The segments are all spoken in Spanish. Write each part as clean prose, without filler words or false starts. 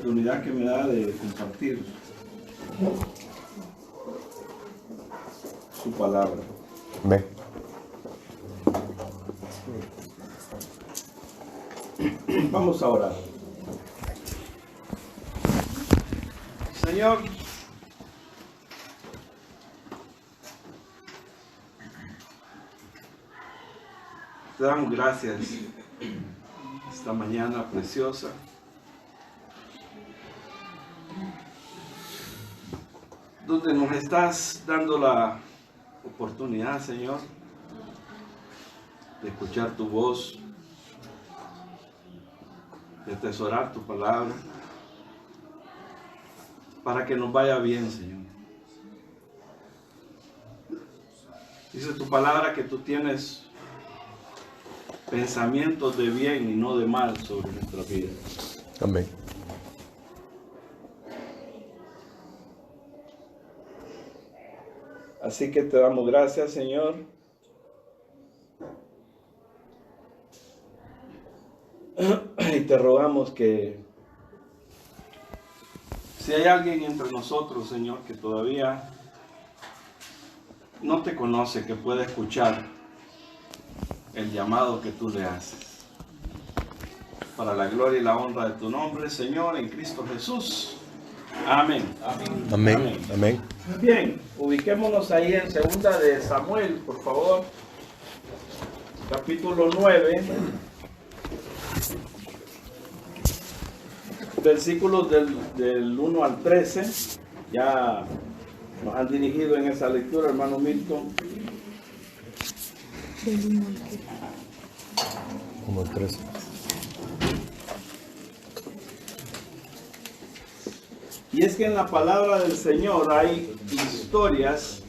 oportunidad que me da de compartir su palabra. Amén. Vamos a orar. Señor, te damos gracias esta mañana preciosa. Donde nos estás dando la oportunidad, Señor, de escuchar tu voz, de atesorar tu palabra, para que nos vaya bien, Señor. Dice tu palabra que tú tienes pensamientos de bien y no de mal sobre nuestra vida. Amén. Así que te damos gracias, Señor. Y te rogamos que si hay alguien entre nosotros, Señor, que todavía no te conoce, que pueda escuchar el llamado que tú le haces. Para la gloria y la honra de tu nombre, Señor, en Cristo Jesús. Amén. Amén. Amén. Amén. Bien, ubiquémonos ahí en 2 de Samuel, por favor. Capítulo 9. Versículos del 1 al 13. Ya nos han dirigido en esa lectura, hermano Milton. 1 al 13. Y es que en la palabra del Señor hay historias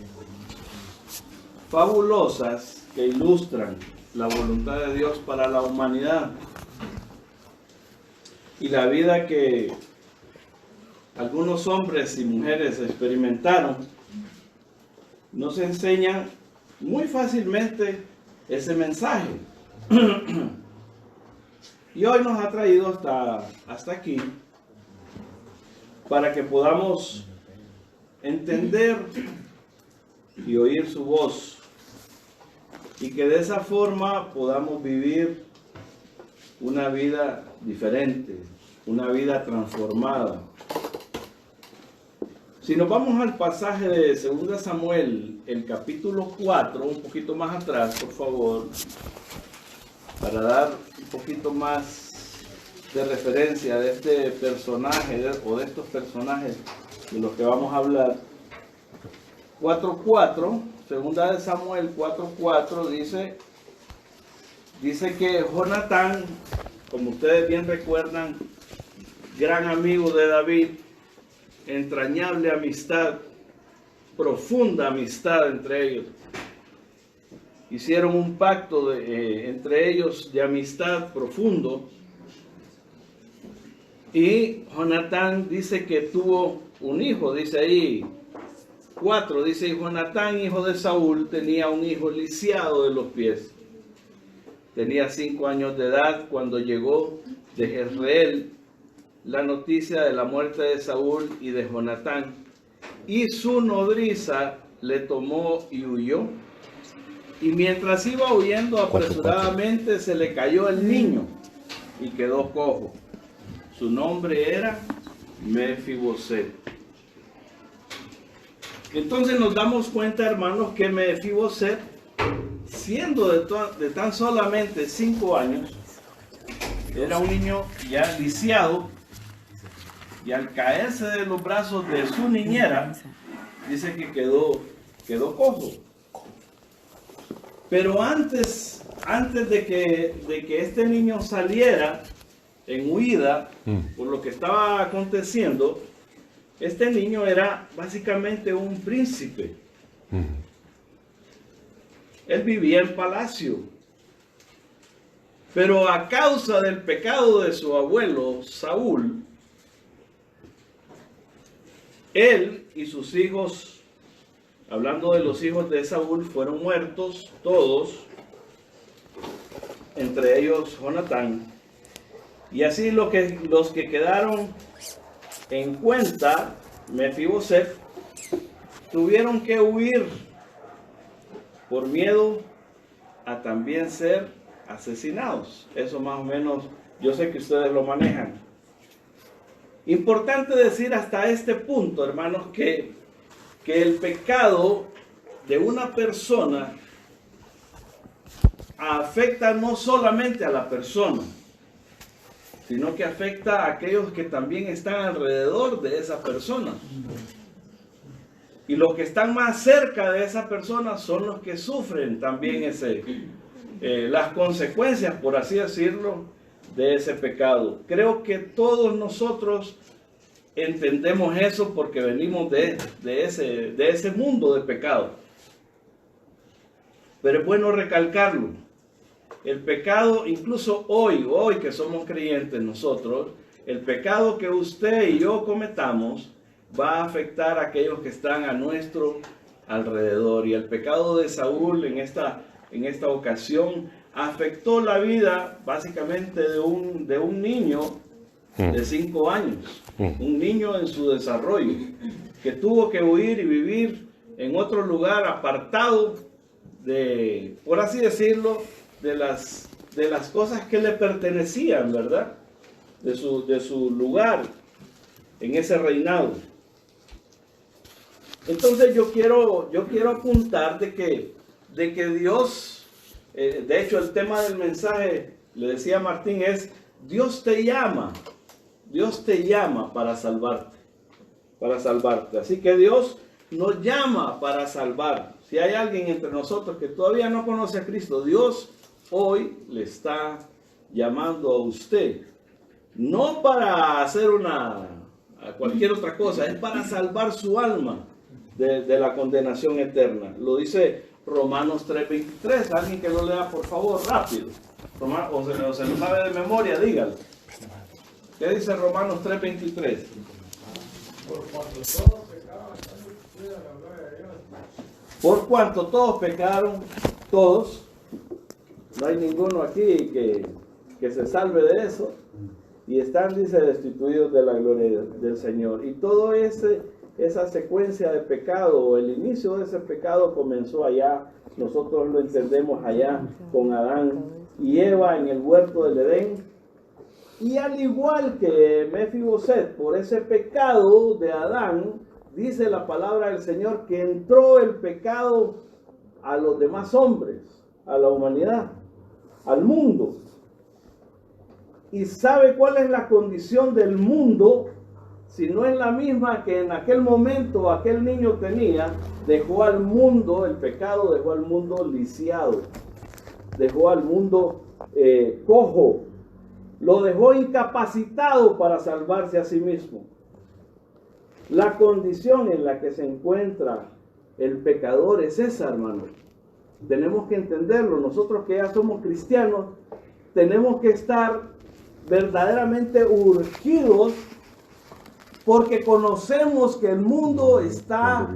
fabulosas que ilustran la voluntad de Dios para la humanidad. Y la vida que algunos hombres y mujeres experimentaron nos enseñan muy fácilmente ese mensaje. Y hoy nos ha traído hasta aquí para que podamos entender y oír su voz y que de esa forma podamos vivir una vida diferente, una vida transformada. Si nos vamos al pasaje de 2 Samuel, el capítulo 4, un poquito más atrás, por favor, para dar un poquito más de referencia de este personaje o de estos personajes de los que vamos a hablar. 4:4, 2 de Samuel 4:4 dice que Jonatán, como ustedes bien recuerdan, gran amigo de David, entrañable amistad, profunda amistad entre ellos. Hicieron un pacto entre ellos de amistad profundo. Y Jonatán dice que tuvo un hijo, dice ahí 4, dice: y Jonatán, hijo de Saúl, tenía un hijo lisiado de los pies. Tenía 5 años de edad cuando llegó de Jezreel la noticia de la muerte de Saúl y de Jonatán, y su nodriza le tomó y huyó. Y mientras iba huyendo apresuradamente, se le cayó el niño y quedó cojo. Su nombre era Mefiboset. Entonces nos damos cuenta, hermanos, que Mefiboset, siendo de tan solamente 5 años, era un niño ya lisiado, y al caerse de los brazos de su niñera, dice que quedó cojo. Pero antes de que este niño saliera en huida por lo que estaba aconteciendo, este niño era básicamente un príncipe. Él vivía en palacio. Pero a causa del pecado de su abuelo Saúl, él y sus hijos, hablando de los hijos de Saúl, fueron muertos todos, entre ellos Jonatán. Y así los que quedaron en cuenta Mefiboset, tuvieron que huir por miedo a también ser asesinados. Eso más o menos, yo sé que ustedes lo manejan. Importante decir hasta este punto, hermanos, que el pecado de una persona afecta no solamente a la persona, sino que afecta a aquellos que también están alrededor de esa persona. Y los que están más cerca de esa persona son los que sufren también las consecuencias, por así decirlo, de ese pecado. Creo que todos nosotros entendemos eso porque venimos de ese mundo de pecado. Pero es bueno recalcarlo. El pecado, incluso hoy que somos creyentes nosotros, el pecado que usted y yo cometamos va a afectar a aquellos que están a nuestro alrededor. Y el pecado de Saúl en esta ocasión afectó la vida básicamente de un niño de 5 años, un niño en su desarrollo, que tuvo que huir y vivir en otro lugar apartado de, por así decirlo, de las cosas que le pertenecían, ¿verdad? De su lugar en ese reinado. Entonces yo quiero apuntar de que Dios, de hecho el tema del mensaje, le decía Martín, es Dios te llama para salvarte. Así que Dios nos llama para salvar. Si hay alguien entre nosotros que todavía no conoce a Cristo, Dios hoy le está llamando a usted. No para hacer cualquier otra cosa, es para salvar su alma de la condenación eterna. Lo dice Romanos 3:23. Alguien que lo lea, por favor, rápido. O se lo sabe de memoria, dígalo. ¿Qué dice Romanos 3:23? Por cuanto todos pecaron, todos, no hay ninguno aquí que se salve de eso, y están, dice, destituidos de la gloria del Señor. Y todo esa secuencia de pecado, el inicio de ese pecado comenzó allá, nosotros lo entendemos allá con Adán y Eva en el huerto del Edén. Y al igual que Mefiboset, por ese pecado de Adán, dice la palabra del Señor que entró el pecado a los demás hombres, a la humanidad, al mundo. ¿Y sabe cuál es la condición del mundo? Si no es la misma que en aquel momento aquel niño tenía, dejó al mundo, el pecado dejó al mundo lisiado, dejó al mundo cojo, lo dejó incapacitado para salvarse a sí mismo. La condición en la que se encuentra el pecador es esa, hermano. Tenemos que entenderlo. Nosotros que ya somos cristianos, tenemos que estar verdaderamente urgidos porque conocemos que el mundo está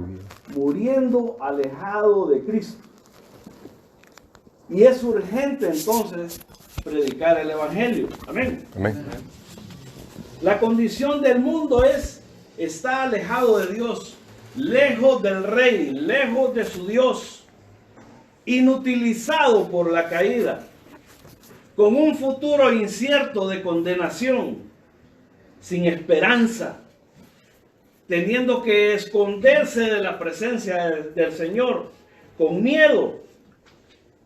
muriendo alejado de Cristo. Y es urgente entonces predicar el Evangelio. Amén. Amén. La condición del mundo está alejado de Dios, lejos del Rey, lejos de su Dios, inutilizado por la caída, con un futuro incierto de condenación, sin esperanza, teniendo que esconderse de la presencia del Señor, con miedo,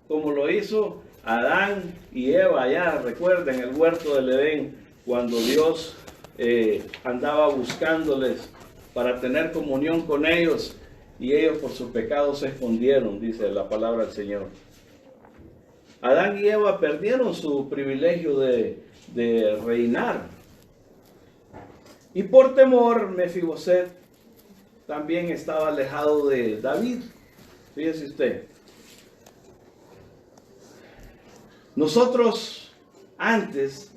como lo hizo Adán y Eva allá, recuerden, el huerto del Edén, cuando Dios andaba buscándoles para tener comunión con ellos, y ellos por sus pecados se escondieron, dice la palabra del Señor. Adán y Eva perdieron su privilegio de reinar. Y por temor, Mefiboset también estaba alejado de David. Fíjese usted. Nosotros antes,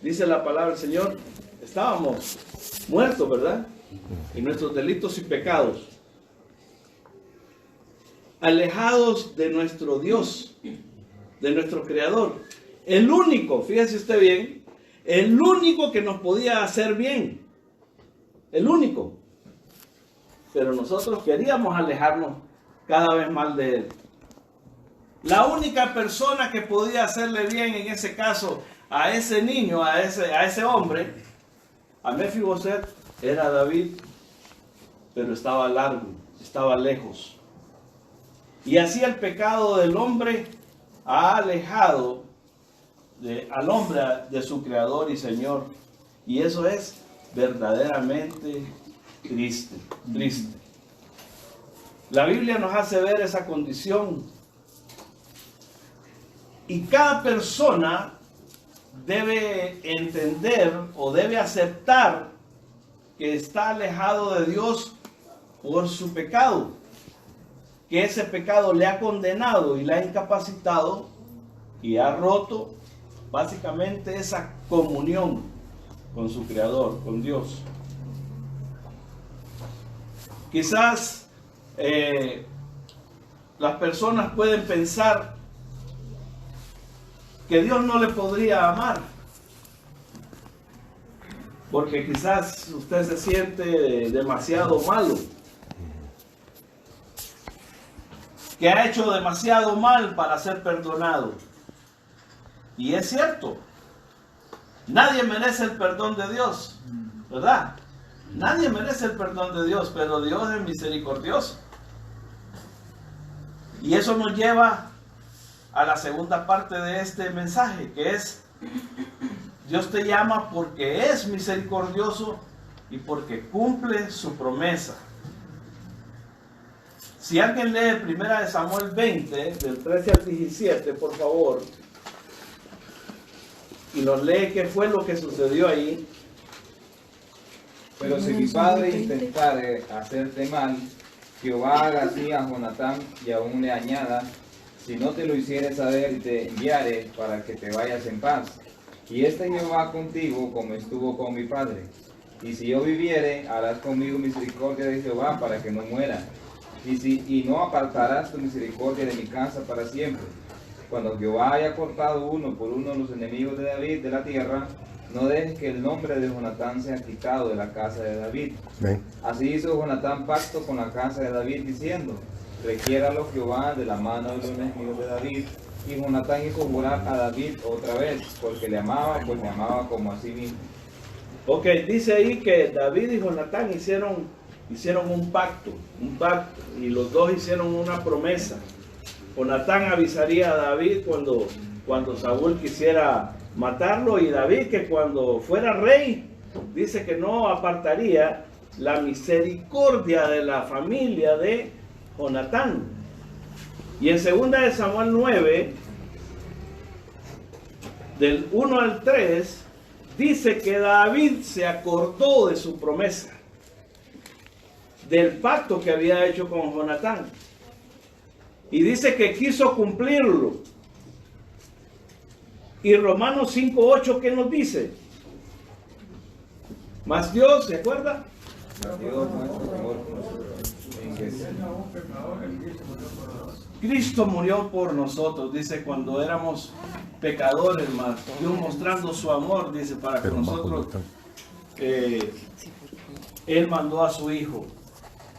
dice la palabra del Señor, estábamos muertos, ¿verdad? En nuestros delitos y pecados. Alejados de nuestro Dios, de nuestro Creador. El único, fíjese usted bien, el único que nos podía hacer bien. el único. Pero nosotros queríamos alejarnos cada vez más de él. La única persona que podía hacerle bien en ese caso a ese niño, a ese hombre, a Mefiboset, era David, pero estaba largo, estaba lejos. Y así el pecado del hombre ha alejado al hombre de su Creador y Señor. Y eso es verdaderamente triste, triste. La Biblia nos hace ver esa condición. Y cada persona debe entender o debe aceptar que está alejado de Dios por su pecado. Que ese pecado le ha condenado y le ha incapacitado y ha roto básicamente esa comunión con su Creador, con Dios. Quizás las personas pueden pensar que Dios no le podría amar, porque quizás usted se siente demasiado malo, que ha hecho demasiado mal para ser perdonado. Y es cierto, nadie merece el perdón de Dios, ¿verdad? Nadie merece el perdón de Dios, pero Dios es misericordioso. Y eso nos lleva a la segunda parte de este mensaje, que es: Dios te llama porque es misericordioso y porque cumple su promesa. Si alguien lee 1 Samuel 20, del 13 al 17, por favor, y nos lee qué fue lo que sucedió ahí. Pero si mi padre intentare hacerte mal, Jehová haga así a Jonatán y aún le añada: si no te lo hiciere saber, te enviaré para que te vayas en paz. Y Jehová contigo como estuvo con mi padre. Y si yo viviere, harás conmigo misericordia de Jehová para que no muera. Y no apartarás tu misericordia de mi casa para siempre. Cuando Jehová haya cortado uno por uno los enemigos de David de la tierra, no dejes que el nombre de Jonatán sea quitado de la casa de David. Amén. Así hizo Jonatán pacto con la casa de David, diciendo: requiéralo Jehová de la mano de los enemigos de David. Y Jonatán hizo jurar a David otra vez, porque le amaba, pues le amaba como a sí mismo. Ok, dice ahí que David y Jonatán hicieron un pacto, y los dos hicieron una promesa. Jonatán avisaría a David cuando Saúl quisiera matarlo, y David que cuando fuera rey, dice que no apartaría la misericordia de la familia de Jonatán. Y en 2 de Samuel 9, del 1 al 3, dice que David se acordó de su promesa, del pacto que había hecho con Jonatán, y dice que quiso cumplirlo. Y Romanos 5:8, ¿qué nos dice? Mas Dios, ¿se acuerda? Dios nuestro Señor, en que Cristo murió por nosotros, dice, cuando éramos pecadores, más Dios mostrando su amor, dice, para que Pero bajo nosotros, el Él mandó a su Hijo.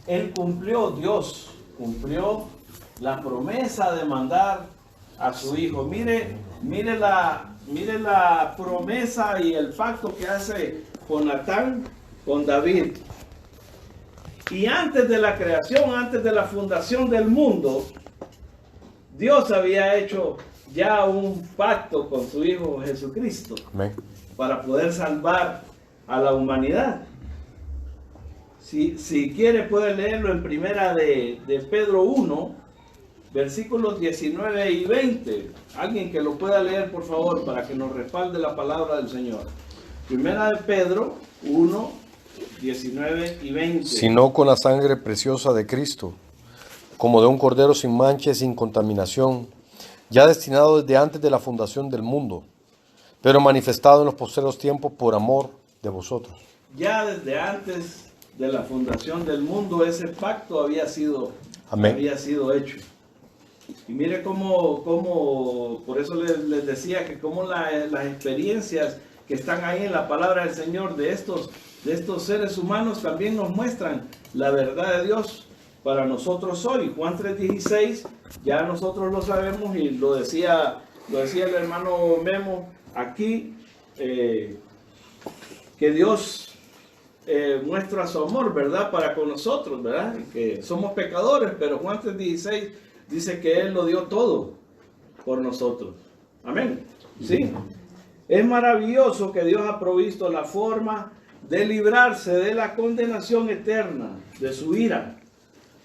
Él cumplió, Dios cumplió la promesa de mandar a su Hijo. Mire la promesa y el pacto que hace Jonatán con David. Y antes de la creación, antes de la fundación del mundo, Dios había hecho ya un pacto con su Hijo Jesucristo. Amén. Para poder salvar a la humanidad. Si quiere puede leerlo en primera de Pedro 1, versículos 19 y 20. Alguien que lo pueda leer, por favor, para que nos respalde la palabra del Señor. Primera de Pedro 1, 19 y 20. Sino con la sangre preciosa de Cristo, como de un cordero sin mancha y sin contaminación, ya destinado desde antes de la fundación del mundo, pero manifestado en los postreros tiempos por amor de vosotros. Ya desde antes de la fundación del mundo ese pacto había sido hecho. Y mire cómo por eso les decía que como las experiencias que están ahí en la palabra del Señor de estos de estos seres humanos también nos muestran la verdad de Dios para nosotros hoy. Juan 3:16, ya nosotros lo sabemos y lo decía el hermano Memo aquí, que Dios muestra su amor, ¿verdad? Para con nosotros, ¿verdad? Y que somos pecadores, pero Juan 3:16 dice que Él lo dio todo por nosotros. Amén. ¿Sí? Es maravilloso que Dios ha provisto la forma de librarse de la condenación eterna, de su ira,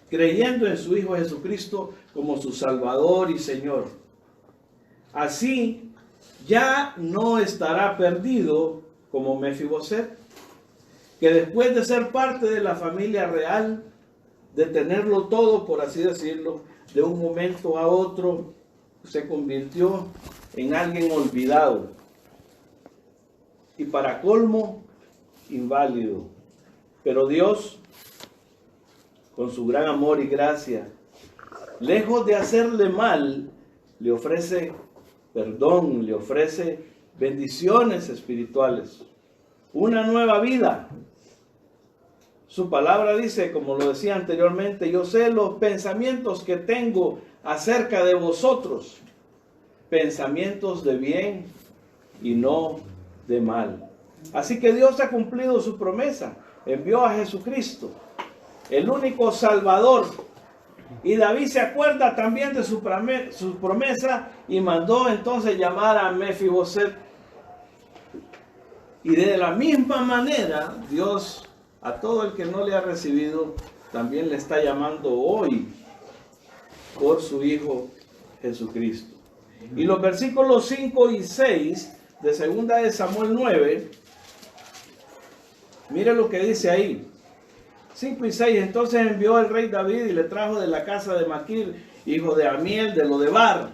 creyendo en su Hijo Jesucristo como su Salvador y Señor. Así, ya no estará perdido como Mefiboset, que después de ser parte de la familia real, de tenerlo todo, por así decirlo, de un momento a otro, se convirtió en alguien olvidado. Y para colmo, inválido. Pero Dios, con su gran amor y gracia, lejos de hacerle mal, le ofrece perdón, le ofrece bendiciones espirituales, una nueva vida. Su palabra dice, como lo decía anteriormente, yo sé los pensamientos que tengo acerca de vosotros, pensamientos de bien y no de mal. Así que Dios ha cumplido su promesa, envió a Jesucristo, el único Salvador. Y David se acuerda también de su promesa y mandó entonces llamar a Mefiboset. Y de la misma manera, Dios a todo el que no le ha recibido también le está llamando hoy por su Hijo Jesucristo. Y los versículos 5 y 6 de 2 de Samuel 9, mire lo que dice ahí. 5 y 6, entonces envió el rey David y le trajo de la casa de Maquir, hijo de Amiel, de Lodebar.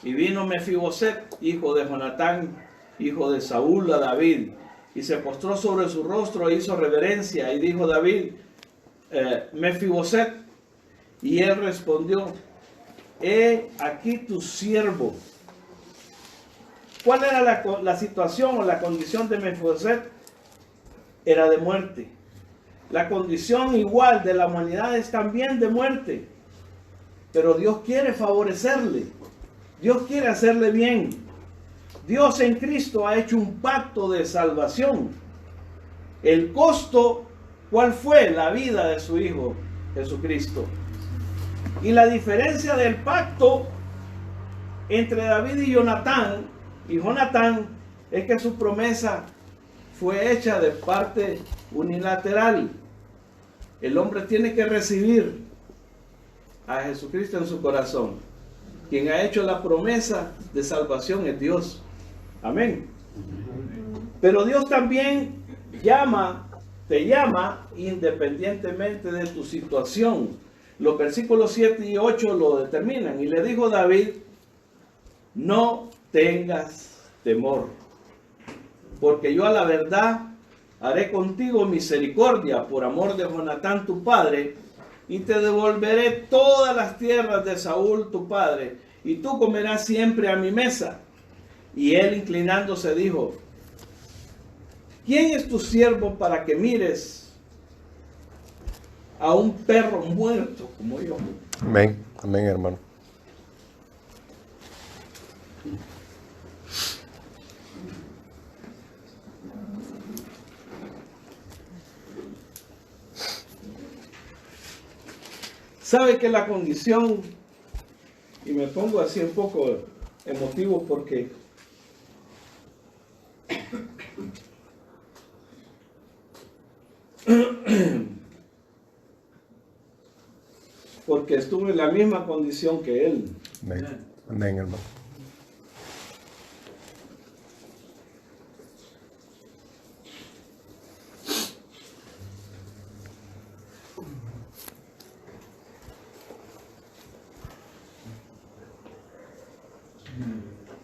Y vino Mefiboset, hijo de Jonatán, hijo de Saúl, a David. Y se postró sobre su rostro e hizo reverencia. Y dijo David, Mefiboset. Y él respondió, he aquí tu siervo. ¿Cuál era la situación o la condición de Mefiboset? Era de muerte. La condición igual de la humanidad es también de muerte. Pero Dios quiere favorecerle. Dios quiere hacerle bien. Dios en Cristo ha hecho un pacto de salvación. El costo, ¿cuál fue? La vida de su Hijo Jesucristo. Y la diferencia del pacto entre David y Jonatán es que su promesa fue hecha de parte unilateral. El hombre tiene que recibir a Jesucristo en su corazón. Quien ha hecho la promesa de salvación es Dios. Amén. Pero Dios también te llama independientemente de tu situación. Los versículos 7 y 8 lo determinan. Y le dijo David, no tengas temor, porque yo a la verdad haré contigo misericordia por amor de Jonatán tu padre, y te devolveré todas las tierras de Saúl tu padre, y tú comerás siempre a mi mesa. Y él inclinándose dijo, ¿quién es tu siervo para que mires a un perro muerto como yo? Amén, amén, hermano. Sabe que la condición, y me pongo así un poco emotivo porque estuve en la misma condición que él. Amén, amén, hermano.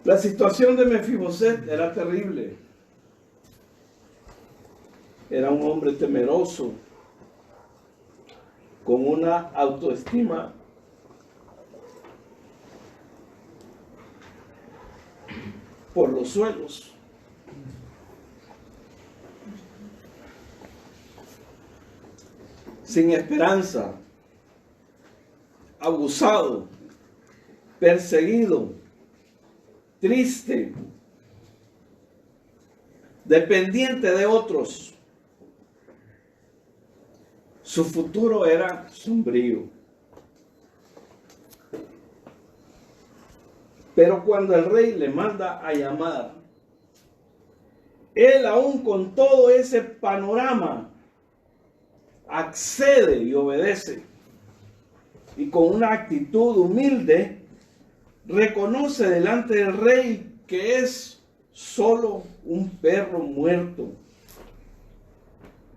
La situación de Mefiboset era terrible. Era un hombre temeroso, con una autoestima por los suelos. sin esperanza, abusado, perseguido, triste, dependiente de otros. Su futuro era sombrío. Pero cuando el rey le manda a llamar, él aún con todo ese panorama accede y obedece. Y con una actitud humilde reconoce delante del rey que es solo un perro muerto.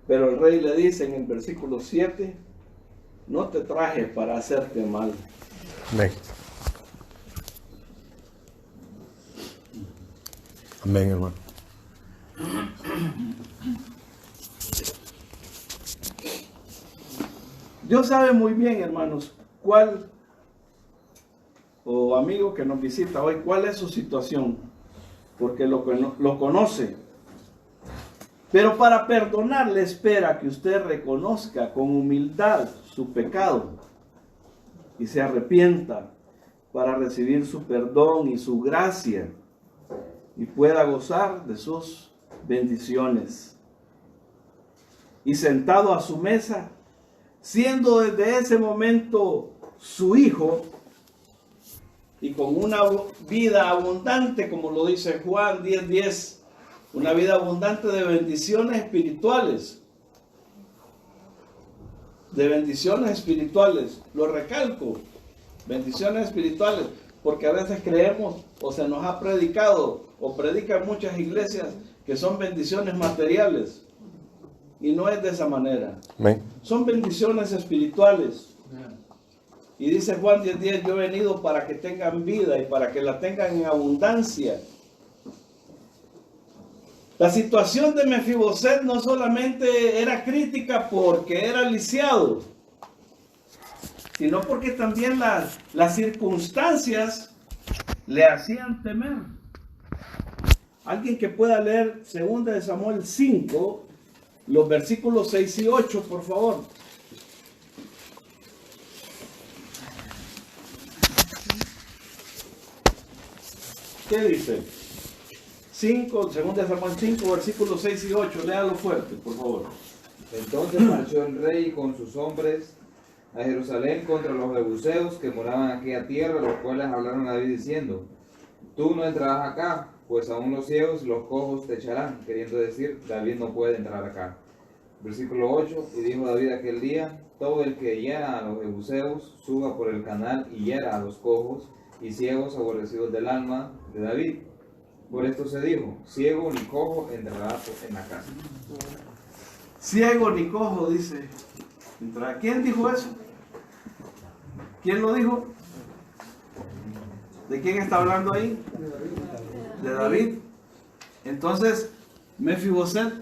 Pero el rey le dice en el versículo 7, no te traje para hacerte mal. Amén. Amén, hermano. Dios sabe muy bien, hermanos, cuál, o amigo que nos visita hoy, cuál es su situación, porque lo conoce. Pero para perdonar le espera que usted reconozca con humildad su pecado y se arrepienta para recibir su perdón y su gracia y pueda gozar de sus bendiciones. Y sentado a su mesa, siendo desde ese momento su hijo y con una vida abundante, como lo dice Juan 10:10, una vida abundante de bendiciones espirituales. De bendiciones espirituales. Lo recalco. Bendiciones espirituales. Porque a veces creemos o se nos ha predicado o predican muchas iglesias que son bendiciones materiales. Y no es de esa manera. Amén. Son bendiciones espirituales. Y dice Juan 10:10, yo he venido para que tengan vida y para que la tengan en abundancia. La situación de Mefiboset no solamente era crítica porque era lisiado, sino porque también las circunstancias le hacían temer. Alguien que pueda leer 2 de Samuel 5, los versículos 6 y 8, por favor. ¿Qué dice? 2 de Samuel 5, versículos 6 y 8. Léalo fuerte, por favor. Entonces marchó el rey con sus hombres a Jerusalén contra los jebuseos que moraban en aquella tierra, los cuales hablaron a David diciendo, tú no entrarás acá, pues aún los ciegos y los cojos te echarán, queriendo decir, David no puede entrar acá. Versículo 8, y dijo David aquel día, todo el que hiera a los jebuseos, suba por el canal y hiera a los cojos y ciegos aborrecidos del alma de David. Por esto se dijo, ciego ni cojo entrará en la casa. Ciego ni cojo, dice. ¿Quién dijo eso? ¿Quién lo dijo? ¿De quién está hablando ahí? De David. Entonces, Mefiboset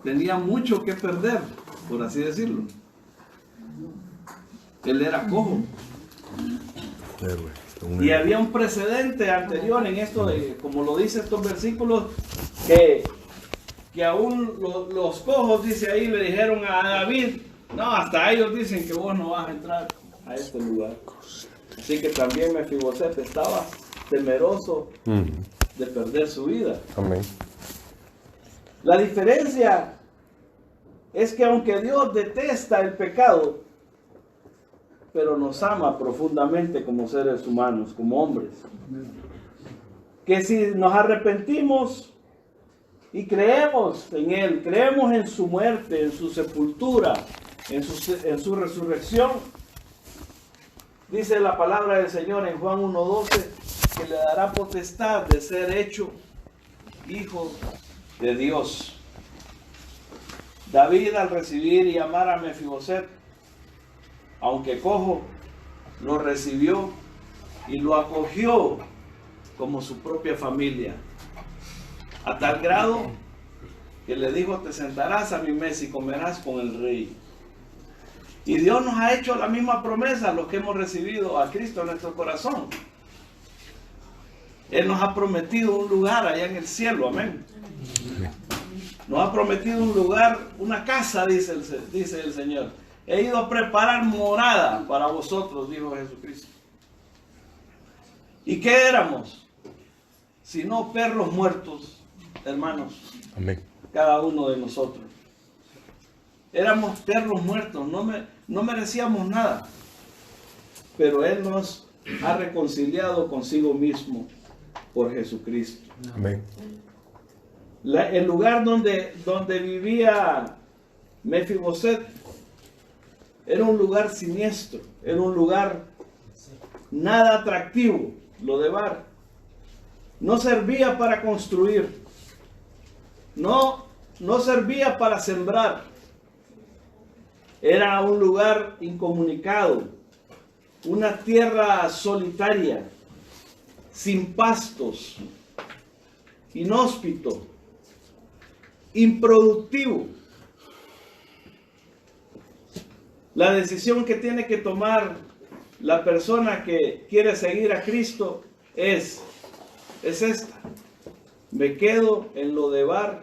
tenía mucho que perder, por así decirlo. Él era cojo. Y había un precedente anterior en esto, como lo dice estos versículos, que aún los cojos, dice ahí, le dijeron a David, no, hasta ellos dicen que vos no vas a entrar a este lugar. Así que también Mefiboset estaba temeroso de perder su vida. Amén. La diferencia es que aunque Dios detesta el pecado, pero nos ama profundamente como seres humanos, como hombres. Que si nos arrepentimos y creemos en Él, creemos en su muerte, en su sepultura, en su resurrección, dice la palabra del Señor en Juan 1:12, que le dará potestad de ser hecho hijo de Dios. David, al recibir y amar a Mefiboset, aunque cojo, lo recibió y lo acogió como su propia familia, a tal grado que le dijo, te sentarás a mi mesa y comerás con el rey. Y Dios nos ha hecho la misma promesa a los que hemos recibido a Cristo en nuestro corazón. Él nos ha prometido un lugar allá en el cielo, amén. Nos ha prometido un lugar, una casa, dice el Señor. he ido a preparar morada para vosotros, dijo Jesucristo. ¿Y qué éramos? Sino perros muertos, hermanos. Amén. Cada uno de nosotros. Éramos perros muertos, no merecíamos nada. Pero Él nos ha reconciliado consigo mismo por Jesucristo. Amén. El lugar donde vivía Mefiboset era un lugar siniestro, era un lugar nada atractivo, lo de Bar. No servía para construir, no servía para sembrar. Era un lugar incomunicado, una tierra solitaria, sin pastos, inhóspito, improductivo. La decisión que tiene que tomar la persona que quiere seguir a Cristo es esta: ¿me quedo en lo de Bar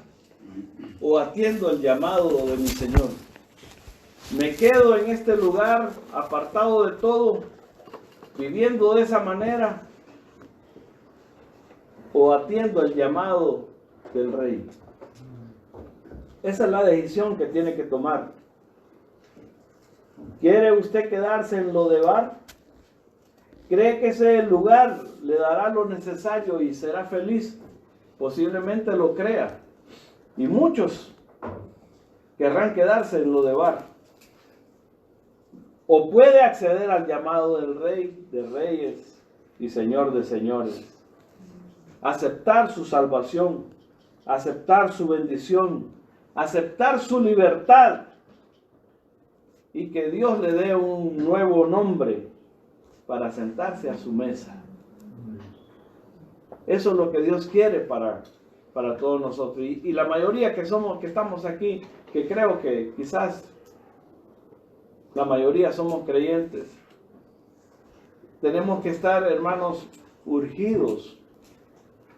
o atiendo el llamado de mi Señor? ¿Me quedo en este lugar apartado de todo, viviendo de esa manera, o atiendo el llamado del Rey? Esa es la decisión que tiene que tomar. ¿Quiere usted quedarse en lo de Bar? ¿Cree que ese lugar le dará lo necesario y será feliz? Posiblemente lo crea. Y muchos querrán quedarse en lo de Bar. O puede acceder al llamado del Rey de Reyes y Señor de Señores. Aceptar su salvación, aceptar su bendición, aceptar su libertad, y que Dios le dé un nuevo nombre para sentarse a su mesa. Eso es lo que Dios quiere para todos nosotros. Y la mayoría que estamos aquí, que creo que quizás la mayoría somos creyentes, tenemos que estar, hermanos, urgidos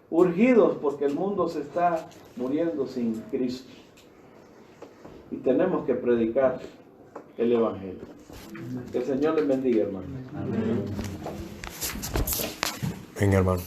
porque el mundo se está muriendo sin Cristo. Y tenemos que predicar el Evangelio. Que el Señor les bendiga, hermano. Amén, hermano.